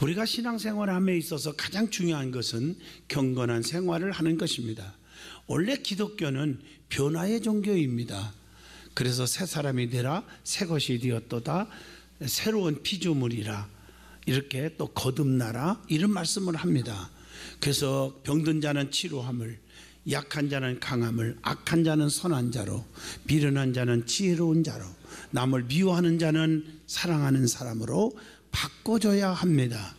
우리가 신앙생활함에 있어서 가장 중요한 것은 경건한 생활을 하는 것입니다. 원래 기독교는 변화의 종교입니다. 그래서 새 사람이 되라, 새 것이 되었도다, 새로운 피조물이라, 이렇게 또 거듭나라, 이런 말씀을 합니다. 그래서 병든 자는 치료함을, 약한 자는 강함을, 악한 자는 선한 자로, 미련한 자는 지혜로운 자로, 남을 미워하는 자는 사랑하는 사람으로 바꿔줘야 합니다.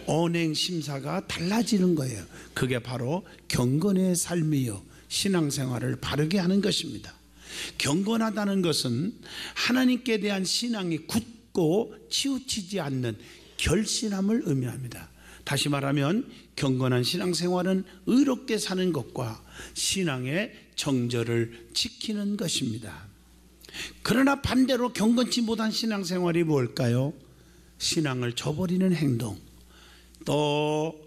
언행 심사가 달라지는 거예요. 그게 바로 경건의 삶이요, 신앙생활을 바르게 하는 것입니다. 경건하다는 것은 하나님께 대한 신앙이 굳고 치우치지 않는 결신함을 의미합니다. 다시 말하면 경건한 신앙생활은 의롭게 사는 것과 신앙의 정절을 지키는 것입니다. 그러나 반대로 경건치 못한 신앙생활이 뭘까요? 신앙을 저버리는 행동, 또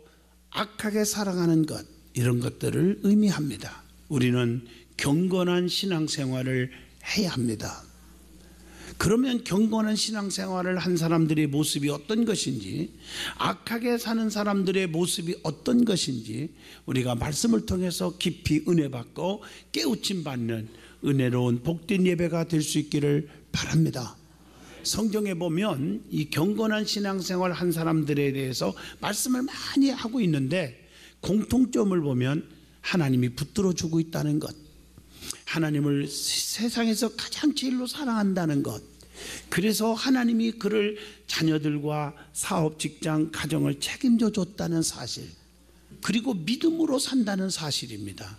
악하게 살아가는 것, 이런 것들을 의미합니다. 우리는 경건한 신앙생활을 해야 합니다. 그러면 경건한 신앙생활을 한 사람들의 모습이 어떤 것인지, 악하게 사는 사람들의 모습이 어떤 것인지 우리가 말씀을 통해서 깊이 은혜 받고 깨우침 받는 은혜로운 복된 예배가 될 수 있기를 바랍니다. 성경에 보면 이 경건한 신앙생활 한 사람들에 대해서 말씀을 많이 하고 있는데, 공통점을 보면 하나님이 붙들어 주고 있다는 것, 하나님을 세상에서 가장 제일로 사랑한다는 것, 그래서 하나님이 그를 자녀들과 사업, 직장, 가정을 책임져 줬다는 사실, 그리고 믿음으로 산다는 사실입니다.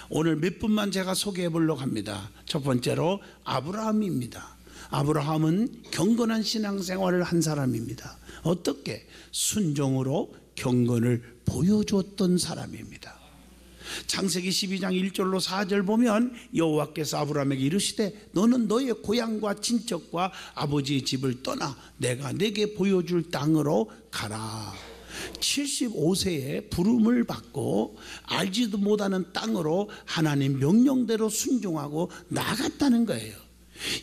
오늘 몇 분만 제가 소개해 보려고 합니다. 첫 번째로 아브라함입니다. 아브라함은 경건한 신앙생활을 한 사람입니다. 어떻게? 순종으로 경건을 보여주었던 사람입니다. 창세기 12장 1절로 4절 보면 여호와께서 아브라함에게 이르시되 너는 너의 고향과 친척과 아버지의 집을 떠나 내가 내게 보여줄 땅으로 가라. 75세에 부름을 받고 알지도 못하는 땅으로 하나님 명령대로 순종하고 나갔다는 거예요.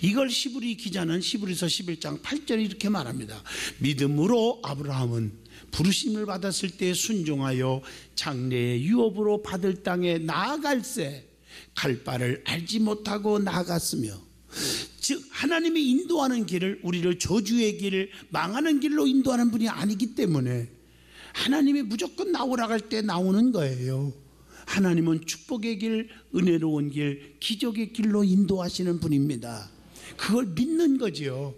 이걸 히브리 기자는 히브리서 11장 8절에 이렇게 말합니다. 믿음으로 아브라함은 부르심을 받았을 때 순종하여 장래의 유업으로 받을 땅에 나아갈새 갈 바를 알지 못하고 나아갔으며, 즉 하나님이 인도하는 길을, 우리를 저주의 길, 망하는 길로 인도하는 분이 아니기 때문에 하나님이 무조건 나오라고 할 때 나오는 거예요. 하나님은 축복의 길, 은혜로운 길, 기적의 길로 인도하시는 분입니다. 그걸 믿는 거지요.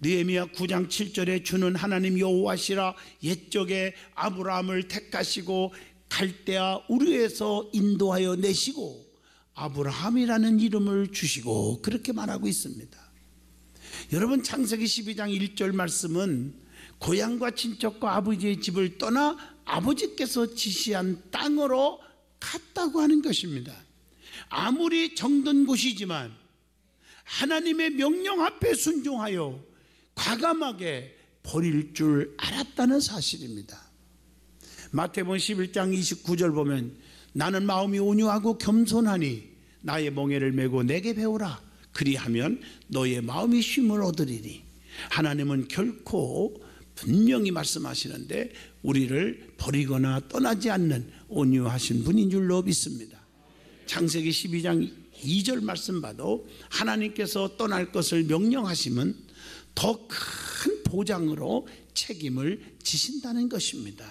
느헤미야 9장 7절에 주는 하나님 여호와시라, 옛적에 아브라함을 택하시고 갈대아 우르에서 인도하여 내시고 아브라함이라는 이름을 주시고, 그렇게 말하고 있습니다. 여러분, 창세기 12장 1절 말씀은 고향과 친척과 아버지의 집을 떠나 아버지께서 지시한 땅으로 갔다고 하는 것입니다. 아무리 정든 곳이지만 하나님의 명령 앞에 순종하여 과감하게 버릴 줄 알았다는 사실입니다. 마태복음 11장 29절 보면 나는 마음이 온유하고 겸손하니 나의 멍에를 메고 내게 배우라. 그리하면 너의 마음이 쉼을 얻으리니. 하나님은 결코 분명히 말씀하시는데 우리를 버리거나 떠나지 않는 온유하신 분인 줄로 믿습니다. 창세기 12장 2절 말씀 봐도 하나님께서 떠날 것을 명령하시면 더 큰 보장으로 책임을 지신다는 것입니다.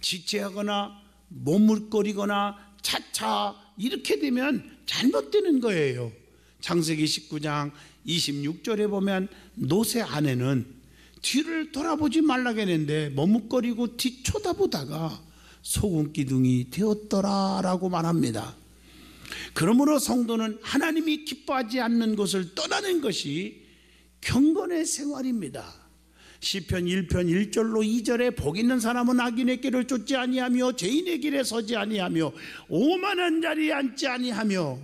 지체하거나 머물거리거나 차차 이렇게 되면 잘못되는 거예요. 창세기 19장 26절에 보면 롯의 아내는 뒤를 돌아보지 말라고 했는데 머뭇거리고 뒤 쳐다보다가 소금 기둥이 되었더라라고 말합니다. 그러므로 성도는 하나님이 기뻐하지 않는 것을 떠나는 것이 경건의 생활입니다. 시편 1편 1절로 2절에 복 있는 사람은 악인의 길을 쫓지 아니하며 죄인의 길에 서지 아니하며 오만한 자리에 앉지 아니하며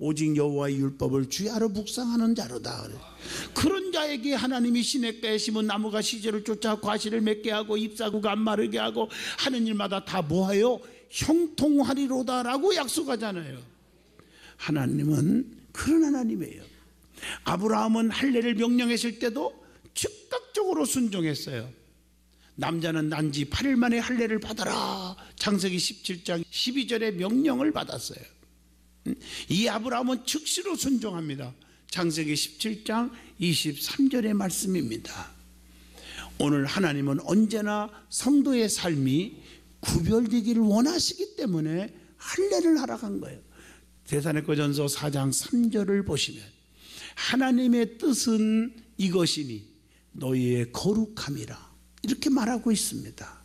오직 여호와의 율법을 주야로 묵상하는 자로다. 그런 자에게 하나님이 시냇가에 심은 나무가 시절을 쫓아 과실을 맺게 하고 잎사구가 안 마르게 하고 하는 일마다 다 뭐하여 형통하리로다 라고 약속하잖아요. 하나님은 그런 하나님이에요. 아브라함은 할례를 명령했을 때도 즉각적으로 순종했어요. 남자는 난지 8일 만에 할례를 받아라. 창세기 17장 12절에 명령을 받았어요. 이 아브라함은 즉시로 순종합니다. 창세기 17장 23절의 말씀입니다. 오늘 하나님은 언제나 성도의 삶이 구별되기를 원하시기 때문에 할례를 하라 한 거예요. 데살로니가전서 4장 3절을 보시면 하나님의 뜻은 이것이니 너희의 거룩함이라 이렇게 말하고 있습니다.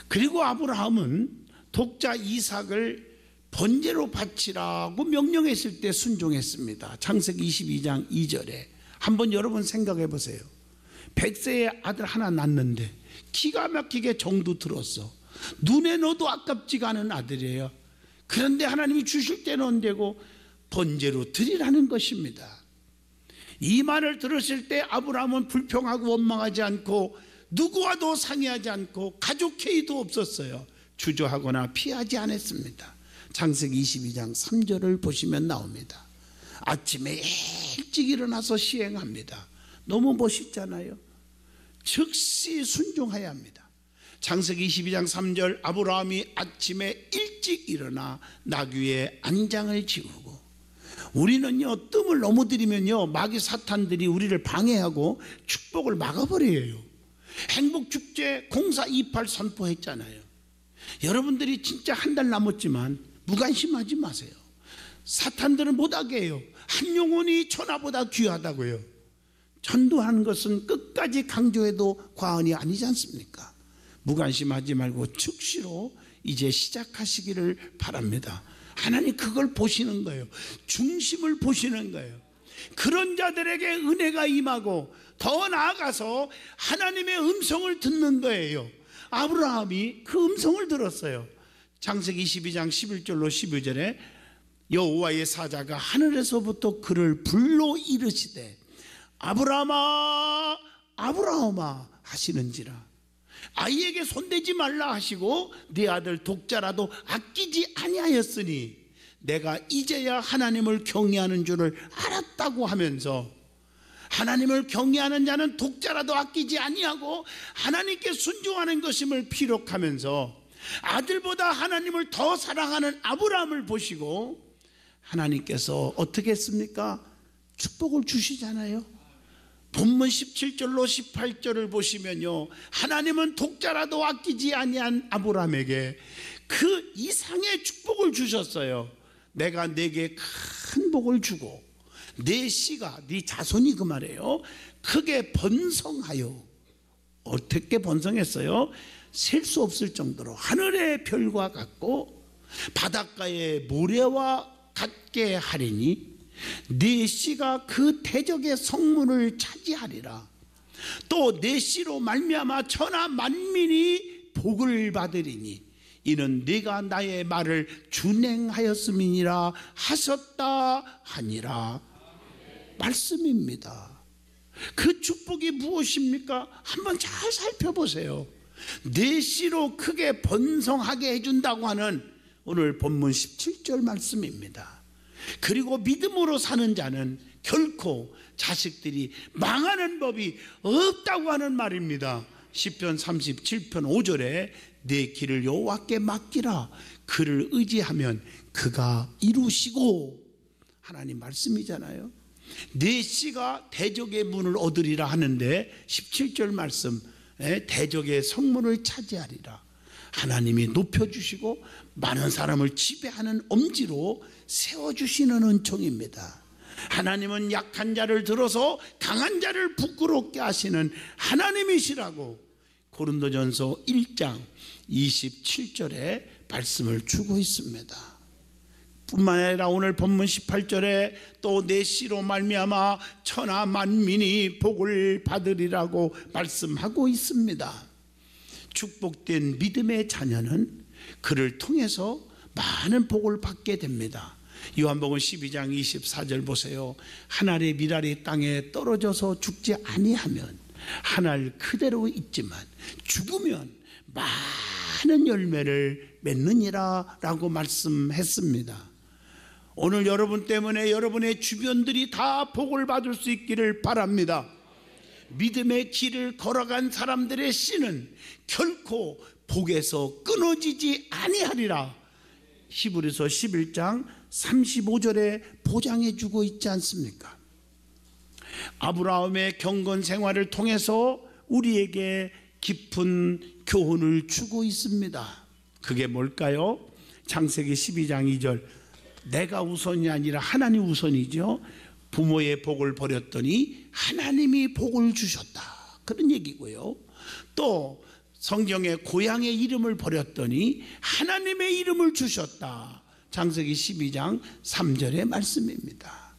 그리고 아브라함은 독자 이삭을 번제로 바치라고 명령했을 때 순종했습니다. 창세기 22장 2절에 한번 여러분 생각해 보세요. 100세의 아들 하나 낳는데 기가 막히게 정도 들었어. 눈에 넣어도 아깝지가 않은 아들이에요. 그런데 하나님이 주실 때는 언제고 번제로 드리라는 것입니다. 이 말을 들었을 때 아브라함은 불평하고 원망하지 않고 누구와도 상의하지 않고 가족 회의도 없었어요. 주저하거나 피하지 않았습니다. 창세기 22장 3절을 보시면 나옵니다. 아침에 일찍 일어나서 시행합니다. 너무 멋있잖아요. 즉시 순종해야 합니다. 창세기 22장 3절 아브라함이 아침에 일찍 일어나 나귀의 안장을 지우고, 우리는요 뜸을 너무 들이면요 마귀 사탄들이 우리를 방해하고 축복을 막아버려요. 행복축제 공사 28 선포했잖아요. 여러분들이 진짜 한 달 남았지만 무관심하지 마세요. 사탄들은 못하게 해요. 한 영혼이 천하보다 귀하다고요. 전도하는 것은 끝까지 강조해도 과언이 아니지 않습니까? 무관심하지 말고 즉시로 이제 시작하시기를 바랍니다. 하나님 그걸 보시는 거예요. 중심을 보시는 거예요. 그런 자들에게 은혜가 임하고 더 나아가서 하나님의 음성을 듣는 거예요. 아브라함이 그 음성을 들었어요. 창세기 22장 11절로 12절에 여호와의 사자가 하늘에서부터 그를 불러 이르시되 아브라함아 아브라함아 하시는지라. 아이에게 손대지 말라 하시고 네 아들 독자라도 아끼지 아니하였으니 내가 이제야 하나님을 경외하는 줄을 알았다고 하면서, 하나님을 경외하는 자는 독자라도 아끼지 아니하고 하나님께 순종하는 것임을 피력하면서 아들보다 하나님을 더 사랑하는 아브라함을 보시고 하나님께서 어떻게 했습니까? 축복을 주시잖아요. 본문 17절로 18절을 보시면요, 하나님은 독자라도 아끼지 아니한 아브라함에게 그 이상의 축복을 주셨어요. 내가 네게 큰 복을 주고 네 씨가, 네 자손이 그 말이에요, 크게 번성하여. 어떻게 번성했어요? 셀 수 없을 정도로 하늘의 별과 같고 바닷가의 모래와 같게 하리니 네 씨가 그 대적의 성문을 차지하리라. 또 네 씨로 말미암아 천하 만민이 복을 받으리니 이는 네가 나의 말을 준행하였음이니라 하셨다 하니라. 말씀입니다. 그 축복이 무엇입니까? 한번 잘 살펴보세요. 네 씨로 크게 번성하게 해준다고 하는 오늘 본문 17절 말씀입니다. 그리고 믿음으로 사는 자는 결코 자식들이 망하는 법이 없다고 하는 말입니다. 시편 37편 5절에 내 길을 여호와께 맡기라. 그를 의지하면 그가 이루시고, 하나님 말씀이잖아요. 네 씨가 대적의 문을 얻으리라 하는데 17절 말씀, 대적의 성문을 차지하리라. 하나님이 높여주시고 많은 사람을 지배하는 엄지로 세워주시는 은총입니다. 하나님은 약한 자를 들어서 강한 자를 부끄럽게 하시는 하나님이시라고 고린도전서 1장 27절에 말씀을 주고 있습니다. 뿐만 아니라 오늘 본문 18절에 또 내 씨로 말미암아 천하 만민이 복을 받으리라고 말씀하고 있습니다. 축복된 믿음의 자녀는 그를 통해서 많은 복을 받게 됩니다. 요한복음 12장 24절 보세요. 한 알의 밀알이 땅에 떨어져서 죽지 아니하면 한 알 그대로 있지만 죽으면 많은 열매를 맺느니라 라고 말씀했습니다. 오늘 여러분 때문에 여러분의 주변들이 다 복을 받을 수 있기를 바랍니다. 믿음의 길을 걸어간 사람들의 씨는 결코 복에서 끊어지지 아니하리라. 히브리서 11장 35절에 보장해 주고 있지 않습니까? 아브라함의 경건 생활을 통해서 우리에게 깊은 교훈을 주고 있습니다. 그게 뭘까요? 창세기 12장 2절, 내가 우선이 아니라 하나님 우선이죠. 부모의 복을 버렸더니 하나님이 복을 주셨다, 그런 얘기고요. 또 성경에 고향의 이름을 버렸더니 하나님의 이름을 주셨다, 창세기 12장 3절의 말씀입니다.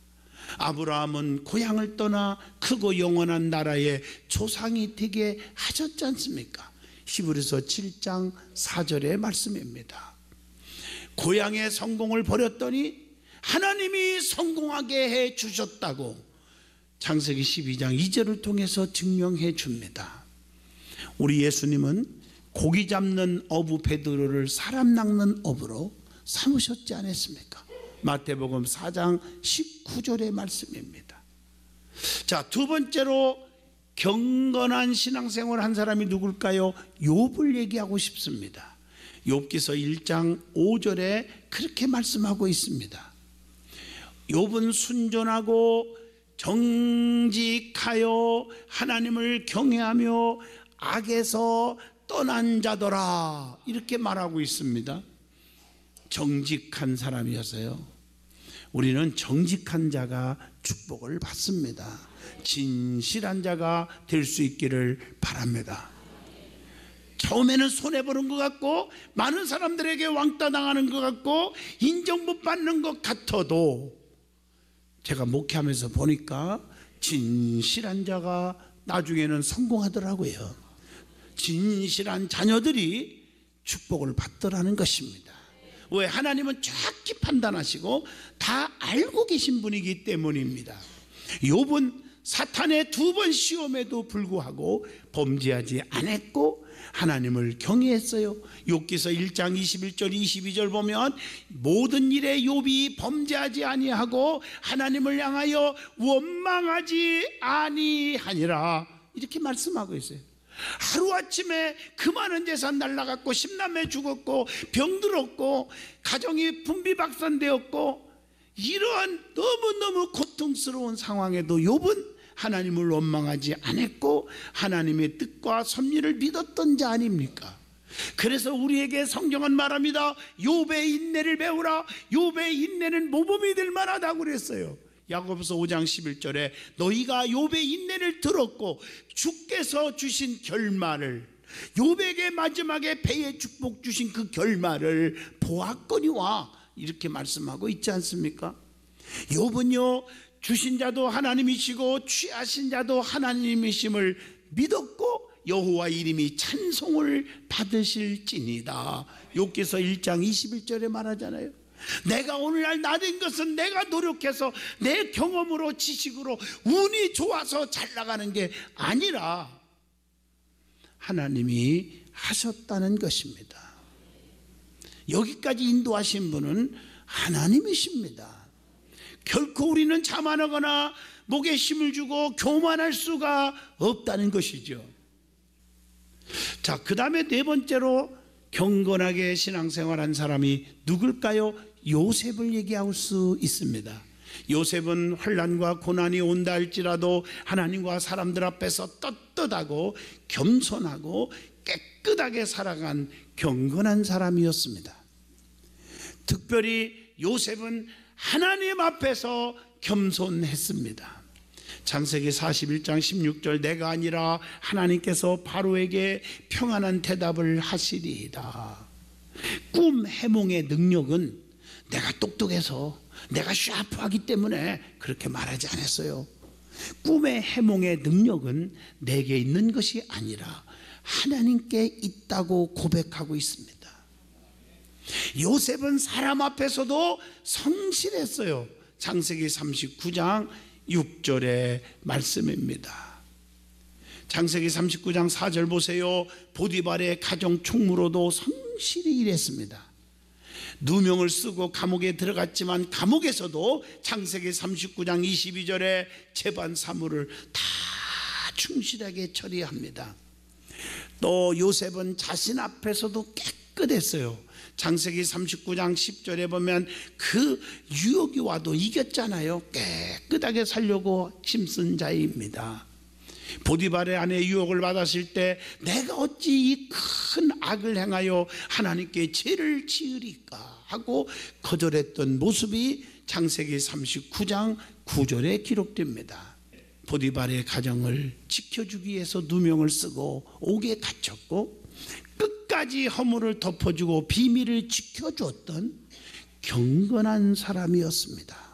아브라함은 고향을 떠나 크고 영원한 나라의 조상이 되게 하셨지 않습니까? 히브리서 7장 4절의 말씀입니다. 고향의 성공을 버렸더니 하나님이 성공하게 해 주셨다고 창세기 12장 2절을 통해서 증명해 줍니다. 우리 예수님은 고기 잡는 어부 베드로를 사람 낚는 어부로 삼으셨지 않았습니까? 마태복음 4장 19절의 말씀입니다. 자, 두 번째로 경건한 신앙생활을 한 사람이 누굴까요? 욥을 얘기하고 싶습니다. 욥기서 1장 5절에 그렇게 말씀하고 있습니다. 욥은 순전하고 정직하여 하나님을 경외하며 악에서 떠난 자더라, 이렇게 말하고 있습니다. 정직한 사람이었어요. 우리는 정직한 자가 축복을 받습니다. 진실한 자가 될 수 있기를 바랍니다. 처음에는 손해보는 것 같고 많은 사람들에게 왕따 당하는 것 같고 인정 못 받는 것 같아도 제가 목회하면서 보니까 진실한 자가 나중에는 성공하더라고요. 진실한 자녀들이 축복을 받더라는 것입니다. 왜? 하나님은 정확히 판단하시고 다 알고 계신 분이기 때문입니다. 욥은 사탄의 2번 시험에도 불구하고 범죄하지 않았고 하나님을 경외했어요. 욥기서 1장 21절 22절 보면 모든 일에 욥이 범죄하지 아니하고 하나님을 향하여 원망하지 아니하니라, 이렇게 말씀하고 있어요. 하루아침에 그 많은 재산 날라갔고 10남매 죽었고 병들었고 가정이 분비박산되었고 이러한 너무너무 고통스러운 상황에도 욥은 하나님을 원망하지 않았고 하나님의 뜻과 섭리를 믿었던 자 아닙니까? 그래서 우리에게 성경은 말합니다. 욥의 인내를 배우라. 욥의 인내는 모범이 될 만하다고 그랬어요. 야고보서 5장 11절에 너희가 욥의 인내를 들었고 주께서 주신 결말을, 욥에게 마지막에 배의 축복 주신 그 결말을 보았거니와, 이렇게 말씀하고 있지 않습니까? 욥은요, 주신 자도 하나님이시고 취하신 자도 하나님이심을 믿었고 여호와 이름이 찬송을 받으실지니다. 욥기서 1장 21절에 말하잖아요. 내가 오늘날 나된 것은 내가 노력해서 내 경험으로 지식으로 운이 좋아서 잘 나가는 게 아니라 하나님이 하셨다는 것입니다. 여기까지 인도하신 분은 하나님이십니다. 결코 우리는 자만하거나 목에 힘을 주고 교만할 수가 없다는 것이죠. 자, 그 다음에 네 번째로 경건하게 신앙생활한 사람이 누굴까요? 요셉을 얘기할 수 있습니다. 요셉은 환난과 고난이 온다 할지라도 하나님과 사람들 앞에서 떳떳하고 겸손하고 깨끗하게 살아간 경건한 사람이었습니다. 특별히 요셉은 하나님 앞에서 겸손했습니다. 창세기 41장 16절 내가 아니라 하나님께서 바로에게 평안한 대답을 하시리이다. 꿈 해몽의 능력은 내가 똑똑해서 내가 샤프하기 때문에 그렇게 말하지 않았어요. 꿈의 해몽의 능력은 내게 있는 것이 아니라 하나님께 있다고 고백하고 있습니다. 요셉은 사람 앞에서도 성실했어요. 창세기 39장 6절의 말씀입니다. 창세기 39장 4절 보세요. 보디발의 가정 총무로도 성실히 일했습니다. 누명을 쓰고 감옥에 들어갔지만 감옥에서도 창세기 39장 22절에 재반 사물을 다 충실하게 처리합니다. 또 요셉은 자신 앞에서도 깨끗했어요. 창세기 39장 10절에 보면 그 유혹이 와도 이겼잖아요. 깨끗하게 살려고 힘쓴 자입니다. 보디발의 아내 유혹을 받았을 때 내가 어찌 이 큰 악을 행하여 하나님께 죄를 지으리까 하고 거절했던 모습이 창세기 39장 9절에 기록됩니다. 보디발의 가정을 지켜주기 위해서 누명을 쓰고 옥에 갇혔고 끝까지 허물을 덮어주고 비밀을 지켜주었던 경건한 사람이었습니다.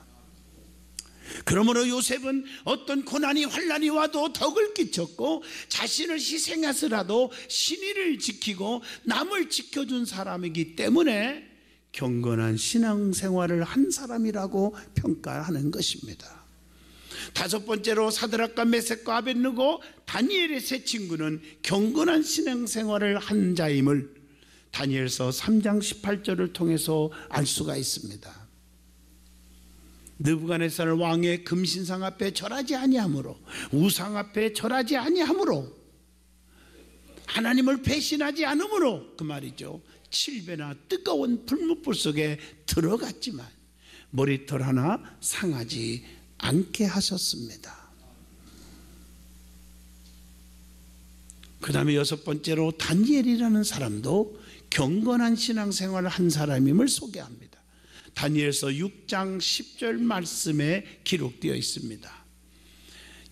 그러므로 요셉은 어떤 고난이 환난이 와도 덕을 끼쳤고 자신을 희생해서라도 신의를 지키고 남을 지켜준 사람이기 때문에 경건한 신앙생활을 한 사람이라고 평가하는 것입니다. 다섯 번째로 사드락과 메섹과 아벳느고 다니엘의 세 친구는 경건한 신앙생활을 한 자임을 다니엘서 3장 18절을 통해서 알 수가 있습니다. 느부갓네살 왕의 금신상 앞에 절하지 아니하므로 우상 앞에 절하지 아니하므로 하나님을 배신하지 않으므로 그 말이죠. 7배나 뜨거운 불못불 속에 들어갔지만 머리털 하나 상하지 않게 하셨습니다. 그 다음에 여섯 번째로 다니엘이라는 사람도 경건한 신앙생활을 한 사람임을 소개합니다. 다니엘서 6장 10절 말씀에 기록되어 있습니다.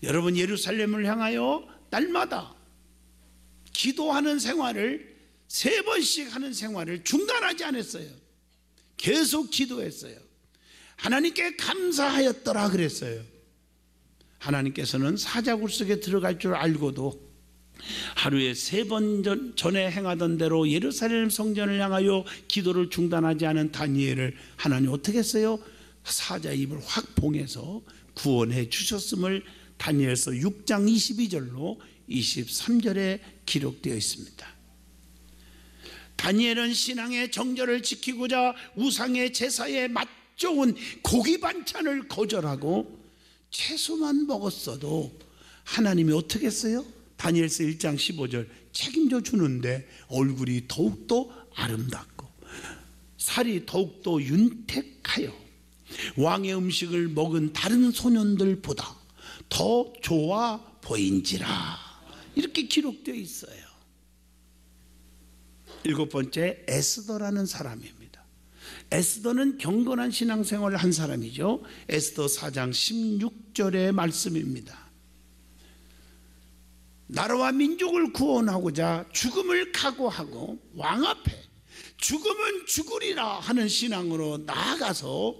여러분, 예루살렘을 향하여 날마다 기도하는 생활을 3번씩 하는 생활을 중단하지 않았어요. 계속 기도했어요. 하나님께 감사하였더라 그랬어요. 하나님께서는 사자굴 속에 들어갈 줄 알고도 하루에 3번 전에 행하던 대로 예루살렘 성전을 향하여 기도를 중단하지 않은 다니엘을 하나님 어떻게 했어요? 사자 입을 확 봉해서 구원해 주셨음을 다니엘서 6장 22절로 23절에 기록되어 있습니다. 다니엘은 신앙의 정절을 지키고자 우상의 제사에 맞좋은 고기 반찬을 거절하고 채소만 먹었어도 하나님이 어떻게 했어요? 다니엘서 1장 15절 책임져 주는데 얼굴이 더욱더 아름답고 살이 더욱더 윤택하여 왕의 음식을 먹은 다른 소년들보다 더 좋아 보인지라 이렇게 기록되어 있어요. 7번째, 에스더라는 사람입니다. 에스더는 경건한 신앙생활을 한 사람이죠. 에스더 4장 16절의 말씀입니다. 나라와 민족을 구원하고자 죽음을 각오하고 왕 앞에 죽으면 죽으리라 하는 신앙으로 나아가서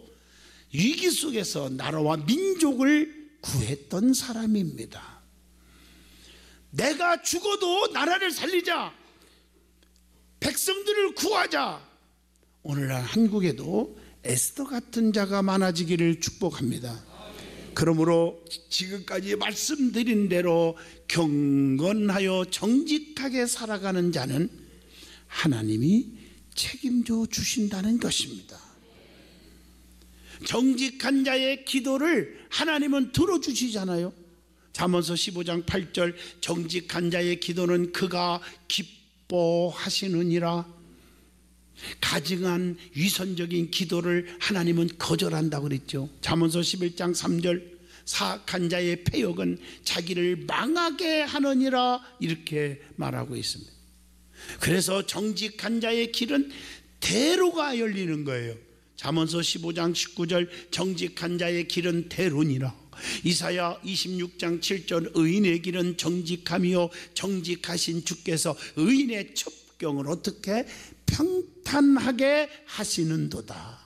위기 속에서 나라와 민족을 구했던 사람입니다. 내가 죽어도 나라를 살리자, 백성들을 구하자. 오늘날 한국에도 에스더 같은 자가 많아지기를 축복합니다. 그러므로 지금까지 말씀드린 대로 경건하여 정직하게 살아가는 자는 하나님이 책임져 주신다는 것입니다. 정직한 자의 기도를 하나님은 들어주시잖아요. 잠언서 15장 8절 정직한 자의 기도는 그가 기뻐하시느니라. 가증한 위선적인 기도를 하나님은 거절한다고 그랬죠. 잠언서 11장 3절 사악한 자의 패역은 자기를 망하게 하느니라 이렇게 말하고 있습니다. 그래서 정직한 자의 길은 대로가 열리는 거예요. 잠언서 15장 19절 정직한 자의 길은 대로니라. 이사야 26장 7절 의인의 길은 정직함이요 정직하신 주께서 의인의 첩경을 어떻게 평탄하게 하시는도다.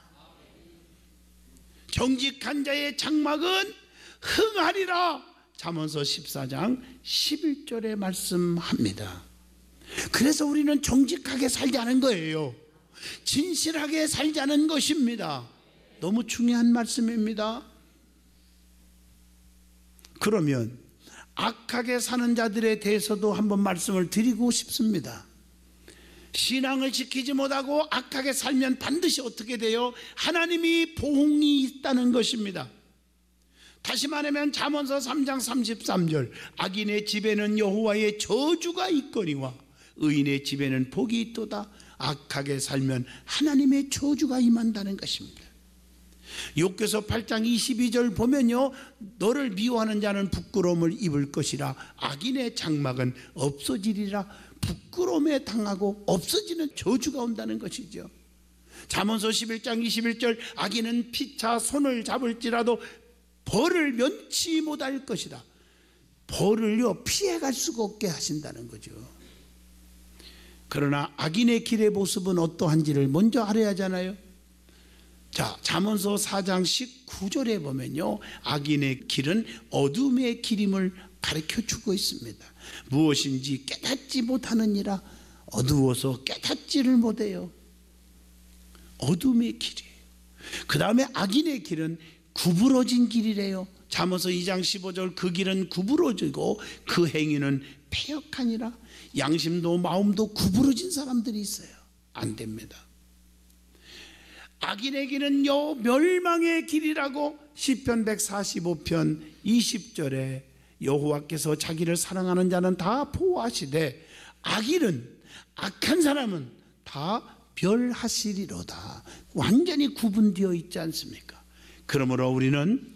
정직한 자의 장막은 흥하리라. 잠언서 14장 11절에 말씀합니다. 그래서 우리는 정직하게 살자는 거예요. 진실하게 살자는 것입니다. 너무 중요한 말씀입니다. 그러면 악하게 사는 자들에 대해서도 한번 말씀을 드리고 싶습니다. 신앙을 지키지 못하고 악하게 살면 반드시 어떻게 돼요? 하나님이 보응이 있다는 것입니다. 다시 말하면 잠언서 3장 33절, 악인의 집에는 여호와의 저주가 있거니와 의인의 집에는 복이 있도다. 악하게 살면 하나님의 저주가 임한다는 것입니다. 욥기서 8장 22절 보면요, 너를 미워하는 자는 부끄러움을 입을 것이라. 악인의 장막은 없어지리라. 부끄러움에 당하고 없어지는 저주가 온다는 것이죠. 잠언서 11장 21절, 악인은 피차 손을 잡을지라도 벌을 면치 못할 것이다. 벌을요 피해갈 수가 없게 하신다는 거죠. 그러나 악인의 길의 모습은 어떠한지를 먼저 알아야 하잖아요. 자, 잠언서 4장 19절에 보면요, 악인의 길은 어둠의 길임을 가르쳐 주고 있습니다. 무엇인지 깨닫지 못하느니라. 어두워서 깨닫지를 못해요. 어둠의 길이에요. 그 다음에 악인의 길은 구부러진 길이래요. 잠언서 2장 15절, 그 길은 구부러지고 그 행위는 패역하니라. 양심도 마음도 구부러진 사람들이 있어요. 안 됩니다. 악인의 길은 멸망의 길이라고 시편 145편 20절에 여호와께서 자기를 사랑하는 자는 다 보호하시되 악인은, 악한 사람은 다 멸하시리로다. 완전히 구분되어 있지 않습니까? 그러므로 우리는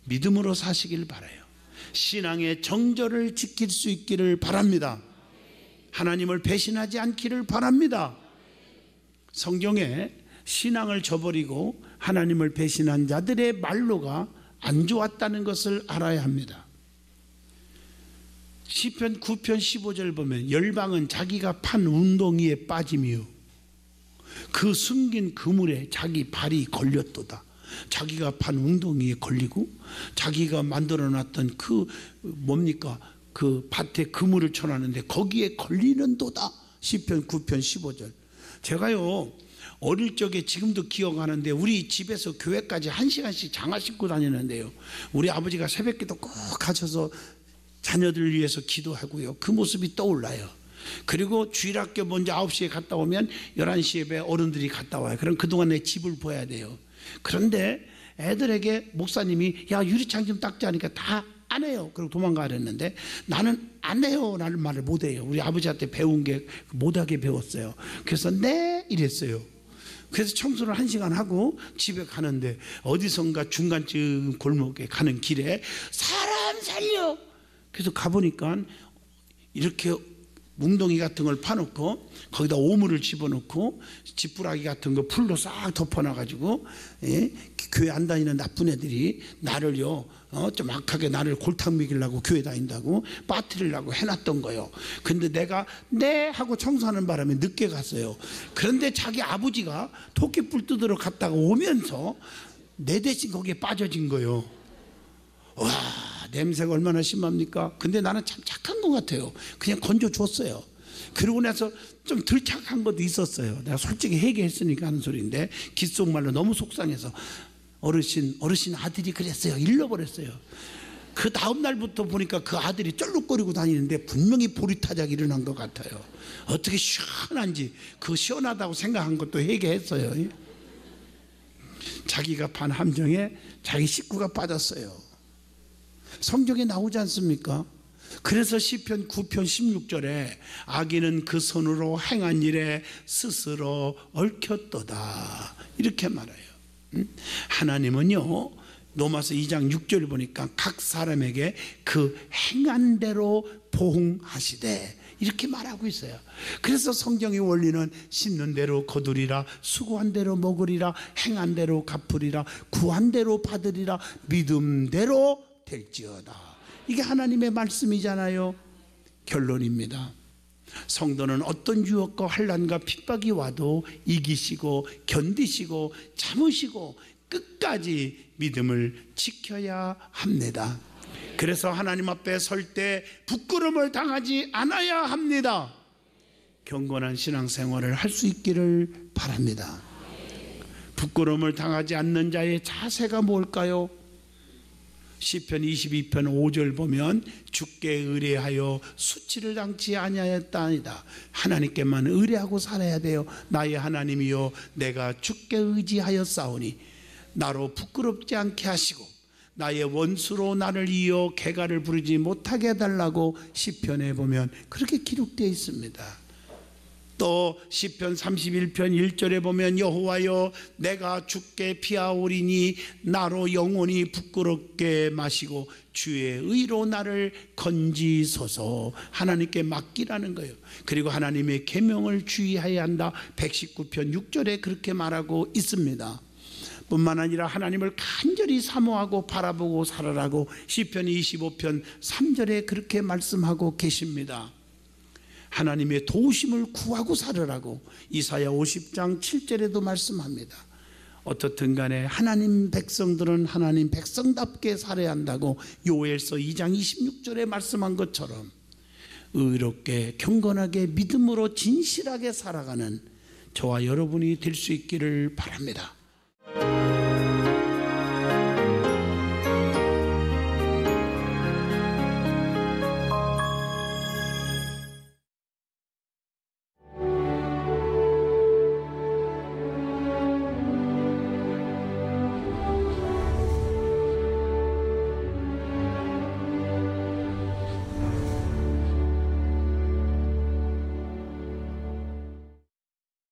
믿음으로 사시길 바라요. 신앙의 정절을 지킬 수 있기를 바랍니다. 하나님을 배신하지 않기를 바랍니다. 성경에 신앙을 저버리고 하나님을 배신한 자들의 말로가 안 좋았다는 것을 알아야 합니다. 시편 9편 15절 보면 열방은 자기가 판 웅덩이에 빠지며 그 숨긴 그물에 자기 발이 걸렸도다. 자기가 판 웅덩이에 걸리고 자기가 만들어놨던 그 뭡니까, 그 밭에 그물을 쳐놨는데 거기에 걸리는도다. 시편 9편 15절. 제가요 어릴 적에 지금도 기억하는데 우리 집에서 교회까지 1시간씩 장화 신고 다니는데요, 우리 아버지가 새벽기도 꼭 가셔서 자녀들을 위해서 기도하고요, 그 모습이 떠올라요. 그리고 주일학교 먼저 9시에 갔다 오면 11시 예배 어른들이 갔다 와요. 그럼 그동안 내 집을 봐야 돼요. 그런데 애들에게 목사님이 야 유리창 좀 닦자 하니까 다 안 해요. 그리고 도망가 그랬는데 나는 안 해요 라는 말을 못 해요. 우리 아버지한테 배운 게 못하게 배웠어요. 그래서 네 이랬어요. 그래서 청소를 1시간 하고 집에 가는데 어디선가 중간쯤 골목에 가는 길에 사람 살려. 그래서 가보니까 이렇게 뭉덩이 같은 걸 파놓고 거기다 오물을 집어넣고 지푸라기 같은 거 풀로 싹 덮어놔가지고, 예? 교회 안 다니는 나쁜 애들이 나를요 좀 악하게 나를 골탕 먹이려고 교회 다닌다고 빠뜨리려고 해놨던 거예요. 근데 내가 네 하고 청소하는 바람에 늦게 갔어요. 그런데 자기 아버지가 토끼뿔 뜯으러 갔다가 오면서 내 대신 거기에 빠져진 거예요. 와, 냄새가 얼마나 심합니까? 근데 나는 참 착한 것 같아요. 그냥 건져줬어요. 그러고 나서 좀 덜 착한 것도 있었어요. 내가 솔직히 회개했으니까 하는 소리인데 귓속말로 너무 속상해서 어르신 아들이 그랬어요. 잃어버렸어요. 그 다음 날부터 보니까 그 아들이 쩔룩거리고 다니는데 분명히 보리타작 일어난 것 같아요. 어떻게 시원한지, 그 시원하다고 생각한 것도 회개했어요. 자기가 판 함정에 자기 식구가 빠졌어요. 성경에 나오지 않습니까? 그래서 시편 9편 16절에 악인은 그 손으로 행한 일에 스스로 얽혔도다 이렇게 말해요. 하나님은요 로마서 2장 6절 보니까 각 사람에게 그 행한 대로 보응하시되 이렇게 말하고 있어요. 그래서 성경의 원리는 심는 대로 거두리라, 수고한 대로 먹으리라, 행한 대로 갚으리라, 구한 대로 받으리라, 믿음대로 될지어다. 이게 하나님의 말씀이잖아요. 결론입니다. 성도는 어떤 유혹과 환난과 핍박이 와도 이기시고 견디시고 참으시고 끝까지 믿음을 지켜야 합니다. 그래서 하나님 앞에 설 때 부끄러움을 당하지 않아야 합니다. 경건한 신앙생활을 할 수 있기를 바랍니다. 부끄러움을 당하지 않는 자의 자세가 뭘까요? 시편 22편 5절 보면 주께 의뢰하여 수치를 당치 아니하였다니다. 하나님께만 의뢰하고 살아야 돼요. 나의 하나님이여, 내가 주께 의지하여 싸우니 나로 부끄럽지 않게 하시고 나의 원수로 나를 이어 개가를 부르지 못하게 해달라고 시편에 보면 그렇게 기록되어 있습니다. 또 시편 31편 1절에 보면 여호와여 내가 주께 피하오리니 나로 영원히 부끄럽게 마시고 주의 의로 나를 건지소서. 하나님께 맡기라는 거예요. 그리고 하나님의 계명을 주의해야 한다. 119편 6절에 그렇게 말하고 있습니다. 뿐만 아니라 하나님을 간절히 사모하고 바라보고 살아라고 시편 25편 3절에 그렇게 말씀하고 계십니다. 하나님의 도우심을 구하고 살으라고 이사야 50장 7절에도 말씀합니다. 어떻든 간에 하나님 백성들은 하나님 백성답게 살아야 한다고 요엘서 2장 26절에 말씀한 것처럼 의롭게 경건하게 믿음으로 진실하게 살아가는 저와 여러분이 될 수 있기를 바랍니다.